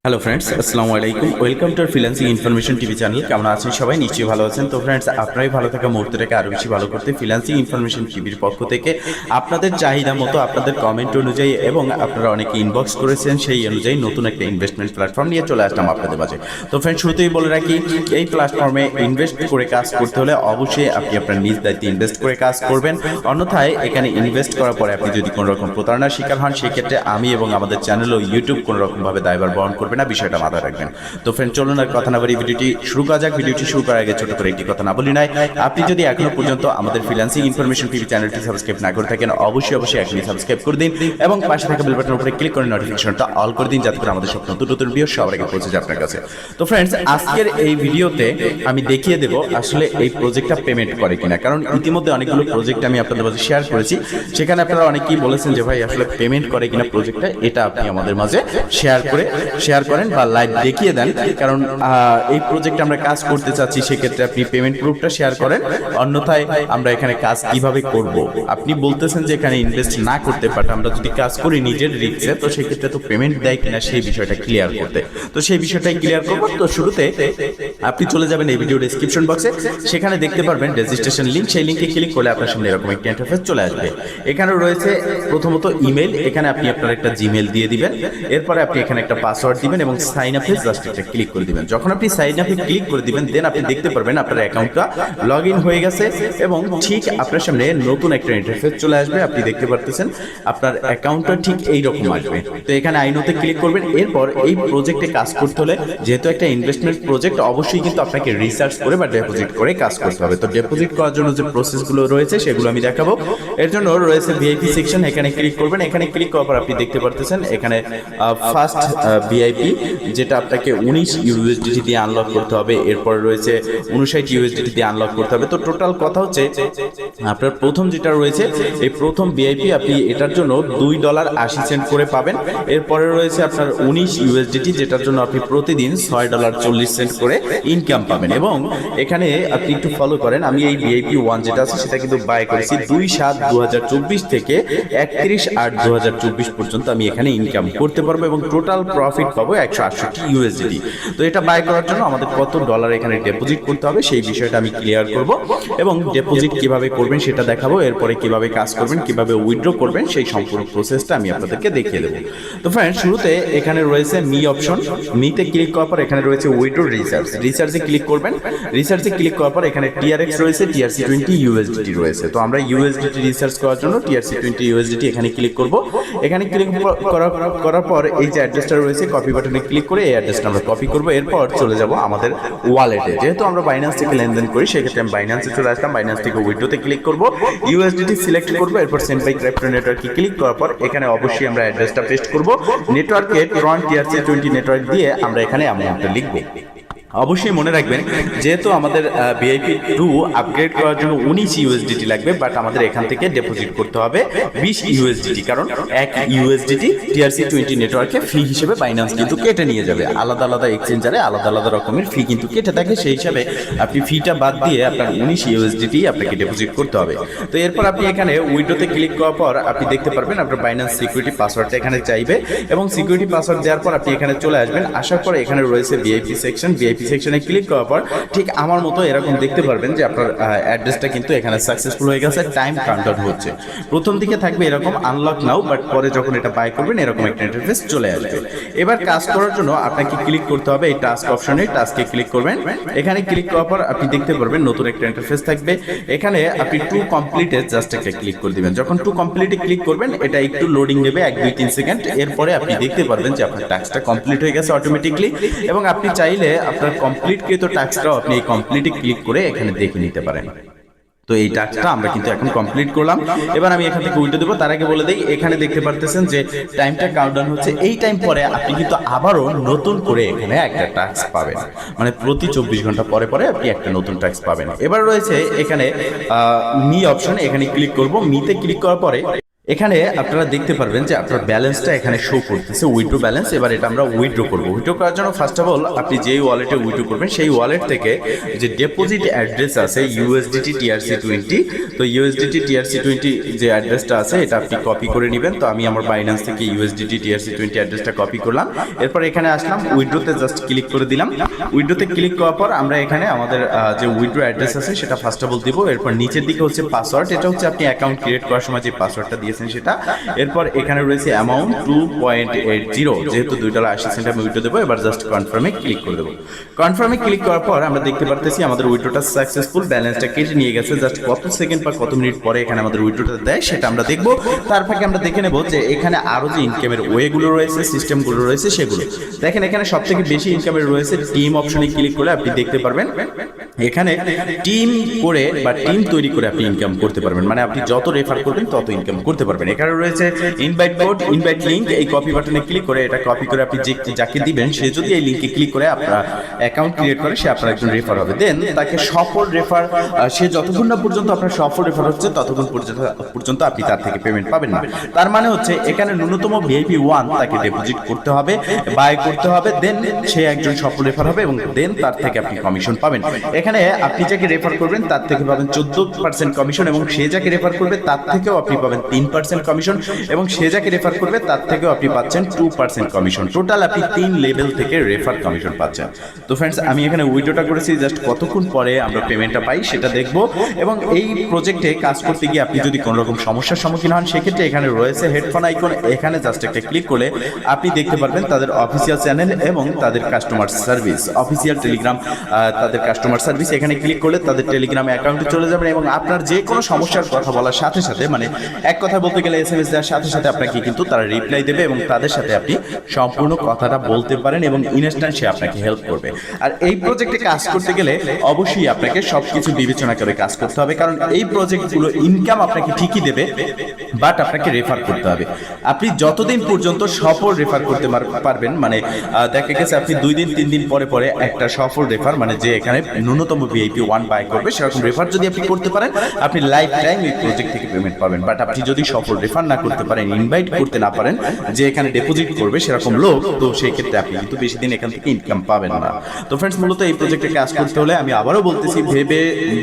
Hello friends, আসসালামু আলাইকুম। Welcome to freelancing information TV channel. কেমন আছেন সবাই? নিশ্চয়ই ভালো আছেন। তো ফ্রেন্ডস, আপনারাই ভালো থাকা মুহূর্তটাকে আরও বেশি ভালো করতে ফ্রিল্যান্সিং ইনফরমেশন টিভির পক্ষ থেকে আপনাদের চাহিদা মতো, আপনাদের কমেন্ট অনুযায়ী এবং আপনারা অনেকে ইনবক্স করেছেন সেই অনুযায়ী নতুন একটা ইনভেস্টমেন্ট প্ল্যাটফর্ম নিয়ে চলে আসলাম আপনাদের মাঝে। তো ফ্রেন্ডস, শুরুতেই বলে রাখি, এই প্ল্যাটফর্মে ইনভেস্ট করে কাজ করতে হলে অবশ্যই আপনি আপনার নিজ দায়িত্বে ইনভেস্ট করে কাজ করবেন। অন্যথায় এখানে ইনভেস্ট করার পরে আপনি যদি কোনো রকম প্রতারণার শিকার হন, সেক্ষেত্রে আমি এবং আমাদের চ্যানেল ও ইউটিউব কোনো রকমভাবে দায়ভার বহন করবে না। বিষয়টা মাথায় রাখবেন। তো ফ্রেন্ড, চলুন আর কথা না বলি ভিডিওটি শুরু করা যাক। ভিডিওটি শুরু করার আগে ছোট করে একটি কথা না বলি নাই, আপনি যদি এখনো পর্যন্ত আমাদের ফ্রিল্যান্সিং ইনফরমেশন টিভি চ্যানেলটি সাবস্ক্রাইব না করে থাকেন, অবশ্যই এখনই সাবস্ক্রাইব করে দিন এবং পাশে থাকা বেল বাটনের উপরে ক্লিক করে নোটিফিকেশনটা অল করে দিন, যাতে করে আমাদের সব নতুন নতুন ভিডিও সবার আগে পৌঁছে যায় আপনার কাছে। তো ফ্রেন্ডস, আজকের এই ভিডিওতে আমি দেখিয়ে দেব আসলে এই প্রজেক্টটা পেমেন্ট করে কিনা। কারণ ইতিমধ্যে অনেকগুলো প্রজেক্ট আমি আপনাদের মাঝে শেয়ার করেছি, সেখানে আপনারা অনেকেই বলেছেন যে ভাই আসলে পেমেন্ট করে কিনা প্রজেক্টটা, এটা আপনি আমাদের মাঝে শেয়ার করেন বা লাইভ দেখিয়ে দেন। কারণ এই প্রজেক্টে আমরা কাজ করতে চাচ্ছি, সেক্ষেত্রে আপনি পেমেন্ট প্রুফটা শেয়ার করেন। অন্যথায় আমরা এখানে কাজ কিভাবে করব, আপনি বলতেছেন যে এখানে ইনভেস্ট না করতে পারে, আমরা যদি কাজ করি নিজের রিস্কে, তো সেক্ষেত্রে তো পেমেন্ট দেয় কিনা সেই বিষয়টা ক্লিয়ার করতে, তো সেই বিষয়টাই ক্লিয়ার করবো। তো শুরুতে আপনি চলে যাবেন এই ভিডিও ডেসক্রিপশন বক্সে, সেখানে দেখতে পারবেন রেজিস্ট্রেশন লিঙ্ক। সেই লিঙ্কে ক্লিক করলে আপনার সামনে এরকম একটি ইন্টারফেস চলে আসবে। এখানে রয়েছে প্রথমত ইমেল, এখানে আপনি আপনার একটা জিমেল দিয়ে দিবেন। এরপরে আপনি এখানে একটা পাসওয়ার্ড দিবেন এবং সাইন আপে জাস্ট একটা ক্লিক করে দিবেন। যখন আপনি সাইন আপে ক্লিক করে দিবেন, দেন আপনি দেখতে পারবেন আপনার অ্যাকাউন্টটা লগ ইন হয়ে গেছে এবং ঠিক আপনার সামনে নতুন একটা ইন্টারফেস চলে আসবে। আপনি দেখতে পারতেছেন আপনার অ্যাকাউন্টটা ঠিক এইরকম আসবে। তো এখানে আইনোতে ক্লিক করবেন। এরপর এই প্রজেক্টে কাজ করতে হলে, যেহেতু একটা ইনভেস্টমেন্ট প্রজেক্ট, অবশ্যই কিন্তু আপনাকে রিসার্চ করে বা ডিপোজিট করে কাজ করতে হবে। তো ডিপোজিট করার জন্য যে প্রসেসগুলো রয়েছে সেগুলো আমি দেখাবো। এর জন্য রয়েছে ভিআইপি সেকশন, এখানে ক্লিক করবেন। এখানে ক্লিক করার পর আপনি দেখতে পারতেছেন এখানে ফার্স্ট ভিআইপি, যেটা আপনাকে 19 ইউএসডিটি দিয়ে আনলক করতে হবে। এরপর রয়েছে 59 ইউএসডিটি দিয়ে আনলক করতে হবে। তো টোটাল কথা হচ্ছে আপনার প্রথম যেটা রয়েছে, এই প্রথম ভিআইপি আপনি এটার জন্য $2.80 করে পাবেন। এরপরে রয়েছে আপনার 19 ইউএসডিটি, যেটার জন্য আপনি প্রতিদিন $6.40 করে ইনকাম পাবেন। এবং এখানে আপনি একটু ফলো করেন, আমি এই ভিআইপি 1 যেটা আছে সেটা কিন্তু বাই করেছি 2/7/2024 থেকে 31/8/2024 পর্যন্ত আমি এখানে ইনকাম করতে পারবো এবং টোটাল প্রফিট পাবো 168 ইউএসডি। তো এটা বাই করার জন্য আমাদের কত ডলার এখানে ডিপোজিট করতে হবে সেই বিষয়টা আমি ক্লিয়ার করব এবং ডিপোজিট কিভাবে করবেন সেটা দেখাবো। এরপরে কিভাবে কাজ করবেন, কিভাবে উইথড্র করবেন, সেই সম্পূর্ণ প্রসেসটা আমি আপনাদেরকে দেখিয়ে দেবো। তো ফ্রেন্ড, শুরুতে এখানে রয়েছে মি অপশন। মিতে ক্লিক করার পর এখানে রয়েছে উইথড্র রিসার্চে ক্লিক করবেন। রিসার্চে ক্লিক করার পর এখানে টিআরএক্স রয়েছে, TRC20 ইউএসডিটি রয়েছে। তো আমরা ইউএসডিটি রিসার্চ করার জন্য TRC20 ইউএসডিটি এখানে ক্লিক করব। এখানে ক্লিক করার পর এই যে অ্যাড্রেসটা রয়েছে, কপি বাটনে ক্লিক করে এই অ্যাড্রেসটা আমরা কপি করব। এরপর চলে যাব আমাদের ওয়ালেটে। যেহেতু আমরা বাইন্যান্স থেকে লেনদেন করি, সেক্ষেত্রে আমি বাইন্যান্সে চলে আসলাম। বাইন্যান্স থেকে উইথড্রোতে ক্লিক করব, ইউএসডিটি সিলেক্ট করব। এরপর সেন্ড বাই ক্রিপ্টো নেটওয়ার্কে ক্লিক করার পর এখানে অবশ্যই আমরা অ্যাড্রেসটা পেস্ট করব। নেটওয়ার্কে ট্রন TRC20 নেটওয়ার্ক দিয়ে আমরা এখানে অ্যামাউন্টটা লিখব। অবশ্যই মনে রাখবেন, যেহেতু আমাদের ভিআইপি 2 আপগ্রেড করার জন্য 19 ইউএসডিটি লাগবে, বাট আমাদের এখান থেকে ডিপোজিট করতে হবে 20 ইউএসডিটি। কারণ 1 ইউএসডিটি TRC20 নেটওয়ার্কে ফি হিসেবে বাইন্যান্স কিন্তু কেটে নিয়ে যাবে। আলাদা আলাদা এক্সচেঞ্জারে আলাদা আলাদা রকমের ফি কিন্তু কেটে থাকে, সেই হিসাবে আপনি ফিটা বাদ দিয়ে আপনার 19 ইউএসডিটি আপনাকে ডিপোজিট করতে হবে। তো এরপর আপনি এখানে উইথড্রোতে ক্লিক করার পর আপনি দেখতে পারবেন আপনার বাইন্যান্স সিকিউরিটি পাসওয়ার্ডটা এখানে চাইবে এবং সিকিউরিটি পাসওয়ার্ড দেওয়ার পর আপনি এখানে চলে আসবেন। আসার পর এখানে রয়েছে ভিআইপি সেকশন। ভিআইপি সেকশনে ক্লিক করার পর ঠিক আমার মতো এরকম দেখতে পারবেন যে আপনার অ্যাড্রেসটা কিন্তু এখানে সাকসেসফুল হয়ে গেছে, টাইম কাউন্টডাউন হচ্ছে। প্রথম দিকে থাকবে এরকম আনলক নাও, বাট পরে যখন এটা বাই করবেন এরকম একটা ইন্টারফেস চলে আসবে। এবার কাজ করার জন্য আপনাকে ক্লিক করতে হবে এই টাস্ক অপশনে, টাস্কে ক্লিক করবেন। এখানে ক্লিক করার পর আপনি দেখতে পারবেন নতুন একটা ইন্টারফেস থাকবে। এখানে আপনি টু কমপ্লিটে জাস্ট একটা ক্লিক করে দিবেন। যখন টু কমপ্লিটে ক্লিক করবেন, এটা একটু লোডিং নেবে 1-2-3 সেকেন্ড। এরপরে আপনি দেখতে পারবেন যে আপনার টাস্কটা কমপ্লিট হয়ে গেছে অটোমেটিকলি এবং আপনি চাইলে আপনার কমপ্লিটকৃত টাস্কটাও আপনি এই কমপ্লিটে ক্লিক করে এখানে দেখে নিতে পারেন। তো এই টাস্কটা আমরা কিন্তু এখন কমপ্লিট করলাম। এবার আমি এখান থেকে উইথড্রো দেবো। তার আগে বলে দিই, এখানে দেখতে পারতেছেন যে টাইমটা কাউন্টডাউন হচ্ছে। এই টাইম পরে আপনি কিন্তু আবারও নতুন করে এখানে একটা টাস্ক পাবেন, মানে প্রতি 24 ঘন্টা পরে পরে আপনি একটা নতুন টাস্ক পাবেন। এবার রয়েছে এখানে মি অপশন, এখানে ক্লিক করব। মিতে ক্লিক করার পরে এখানে আপনারা দেখতে পারবেন যে আপনার ব্যালেন্সটা এখানে শো করতেছে উইথড্র ব্যালেন্স। এবার এটা আমরা উইথড্র করব। উইথড্র করার জন্য ফার্স্ট অফ অল আপনি যেই ওয়ালেটে উইথড্র করবেন সেই ওয়ালেট থেকে যে ডিপোজিট অ্যাড্রেস আছে ইউএসডিটি TRC20, তো ইউএসডিটি TRC20 যে অ্যাড্রেসটা আছে এটা আপনি কপি করে নেবেন। তো আমি আমার বাইন্যান্স থেকে ইউএসডিটি TRC20 অ্যাড্রেসটা কপি করলাম। এরপর এখানে আসলাম উইথড্রোতে জাস্ট ক্লিক করে দিলাম। উইথড্রোতে ক্লিক করার পর আমরা এখানে আমাদের যে উইথড্র অ্যাড্রেস আছে সেটা ফার্স্ট অফ অল দিব। এরপর নিচের দিকে হচ্ছে পাসওয়ার্ড, এটা হচ্ছে আপনি অ্যাকাউন্ট ক্রিয়েট করার সময় যে পাসওয়ার্ডটা দিয়েছেন সেটা। এরপর এখানে রয়েছে অ্যামাউন্ট 2.80, যেহেতু $2.80 আমি উইথড্র দেবো। এবার জাস্ট কনফার্মে ক্লিক করে দেবো। কনফার্মে ক্লিক করার পর আমরা দেখতে পারতেছি আমাদের উইথড্রটা সাকসেসফুল, ব্যালেন্সটা কেটে নিয়ে গেছে। জাস্ট কত সেকেন্ড বা কত মিনিট পরে এখানে আমাদের উইথড্রটা দেয় সেটা আমরা দেখবো। তার ফাঁকে আমরা দেখে নেব যে এখানে আরো যে ইনকামের ওয়েগুলো রয়েছে, সিস্টেমগুলো রয়েছে সেগুলো দেখেন। এখানে সব থেকে বেশি ইনকামের রয়েছে টিম অপশনে ক্লিক করে আপনি দেখতে পারবেন এখানে টিম করে বা টিম তৈরি করে আপনি ইনকাম করতে পারবেন। মানে আপনি যত রেফার করবেন তত ইনকাম করতে পারবেন। এখানে রয়েছে ইনভাইট কোড, ইনভাইট লিঙ্ক। এই কপি বাটনে ক্লিক করে এটা কপি করে আপনি যাকে দিবেন সে যদি এই লিঙ্কে ক্লিক করে আপনার অ্যাকাউন্ট ক্রিয়েট করে সে আপনার একজন রেফার হবে। দেন তাকে সফল রেফার, সে যতক্ষণ না পর্যন্ত আপনার সফল রেফার হচ্ছে ততক্ষণ পর্যন্ত আপনি তার থেকে পেমেন্ট পাবেন না। তার মানে হচ্ছে এখানে ন্যূনতম VIP 1 তাকে ডিপোজিট করতে হবে, বাই করতে হবে, দেন সে একজন সফল রেফার হবে এবং দেন তার থেকে আপনি কমিশন পাবেন। এখানে আপনি যাকে রেফার করবেন তার থেকে পাবেন 14% কমিশন এবং সে যাকে রেফার করবে তার থেকেও আপনি পাবেন 3% কমিশন এবং সে যাকে রেফার করবে তার থেকেও আপনি পাচ্ছেন 2% কমিশন। টোটাল আপনি 3 লেভেল থেকে রেফার কমিশন পাচ্ছেন। তো ফ্রেন্ডস, আমি এখানে উইথড্রটা করেছি, জাস্ট কতক্ষণ পরে আমরা পেমেন্টটা পাই সেটা দেখব। এবং এই প্রজেক্টে কাজ করতে গিয়ে আপনি যদি কোনো রকম সমস্যার সম্মুখীন হন সেক্ষেত্রে এখানে রয়েছে হেডফোন আইকন, এখানে জাস্ট একটা ক্লিক করলে আপনি দেখতে পারবেন তাদের অফিসিয়াল চ্যানেল এবং তাদের কাস্টমার সার্ভিস, অফিসিয়াল টেলিগ্রাম, তাদের কাস্টমার সার্ভিস। এখানে ক্লিক করলে তাদের টেলিগ্রাম অ্যাকাউন্টে চলে যাবেন এবং আপনার যে কোনো সমস্যার কথা বলার সাথে সাথে, মানে এক কথা বলতে গেলে SMS দেওয়ার সাথে সাথে আপনাকে কিন্তু তারা রিপ্লাই দেবে এবং তাদের সাথে আপনি সম্পূর্ণ কথাটা বলতে পারেন এবং ইনস্ট্যান্ট সে আপনাকে হেল্প করবে। আর এই প্রজেক্টে কাজ করতে গেলে অবশ্যই আপনাকে সবকিছু বিবেচনা করে কাজ করতে হবে, কারণ এই প্রজেক্টগুলো ইনকাম আপনাকে ঠিকই দেবে, বাট আপনাকে রেফার করতে হবে। আপনি যতদিন পর্যন্ত সফল রেফার করতে পারবেন, মানে দেখা গেছে আপনি 2 দিন 3 দিন পরে পরে একটা সফল রেফার, মানে যে এখানে ন্যূনতম VIP 1 বাই করবে সেরকম রেফার যদি আপনি করতে পারেন আপনি লাইফ টাইম এই প্রজেক্ট থেকে পেমেন্ট পাবেন। বাট আপনি যদি সফল রেফার না করতে পারেন, ইনভাইট করতে না পারেন যে এখানে ডিপোজিট করবে সেরকম লোক, তো সেই ক্ষেত্রে আপনি কিন্তু বেশি দিন এখান থেকে ইনকাম পাবেন না। তো ফ্রেন্ডস, মূলত এই প্রজেক্টে কাজ করতে হলে আমি আবারও বলতেছি, ভেবে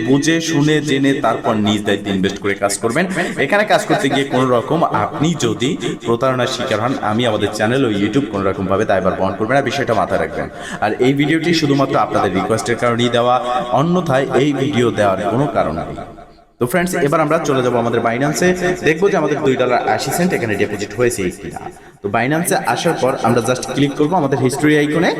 বুঝে শুনে জেনে তারপর নিজ দায়িত্বে ইনভেস্ট করে কাজ করবেন। এখানে কাজ করতে গিয়ে কোনো রকম আপনি যদি প্রতারণার শিকার হন, আমি আমাদের চ্যানেল ও ইউটিউব কোনো রকম ভাবে দায়ভার বহন করবেন না, বিষয়টা মাথায় রাখবেন। আর এই ভিডিওটি শুধুমাত্র আপনাদের রিকোয়েস্টের কারণেই দেওয়া, অন্যথায় এই ভিডিও দেওয়ার কোনো কারণ নেই। তো ফ্রেন্ডস, এবার আমরা চলে যাব আমাদের বাইন্যান্সে, দেখবো যে আমাদের $2.80 এখানে ডিপোজিট হয়েছে কিনা। তো বাইন্যান্সে আসার পর আমরা জাস্ট ক্লিক করব আমাদের হিস্টোরি আইকনে।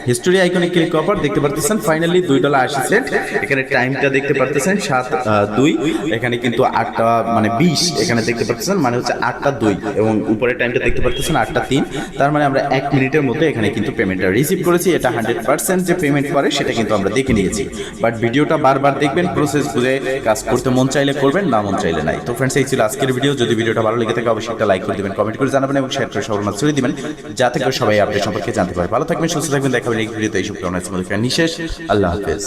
হিস্টোরি আইকনে ক্লিক করার পর দেখতে পারতেছেন ফাইনালি $2.80। এখানে টাইমটা দেখতে পারতেছেন 7:02, এখানে কিন্তু 8:20 এখানে দেখতে পারতেছেন, মানে হচ্ছে 8:02 এবং উপরে টাইমটা দেখতে পারতেছেন 8:03। তার মানে আমরা 1 মিনিটের মধ্যে এখানে কিন্তু পেমেন্টটা রিসিভ করেছি। এটা 100% যে পেমেন্ট করে সেটা কিন্তু আমরা দেখে নিয়েছি। বাট ভিডিওটা বারবার দেখবেন, প্রসেস বুঝে কাজ করতে মন চাইলে করবেন, না মন চাইলে নাই। তো ফ্রেন্ডস, এই ছিল আজকের ভিডিও। যদি ভিডিওটা ভালো লেগে থাকে অবশ্যই একটা লাইক করে দিবেন, কমেন্ট করে জানাবেন এবং শেয়ার করে সবার মাঝে ছড়িয়ে দিবেন, যাতে করে সবাই আপডেট সম্পর্কে জানতে পারে। ভালো থাকবেন, সুস্থ থাকবেন, দেখা হবে নেক্সট ভিডিওতে। এইসব কারণে নিশেষ, আল্লাহ হাফেজ।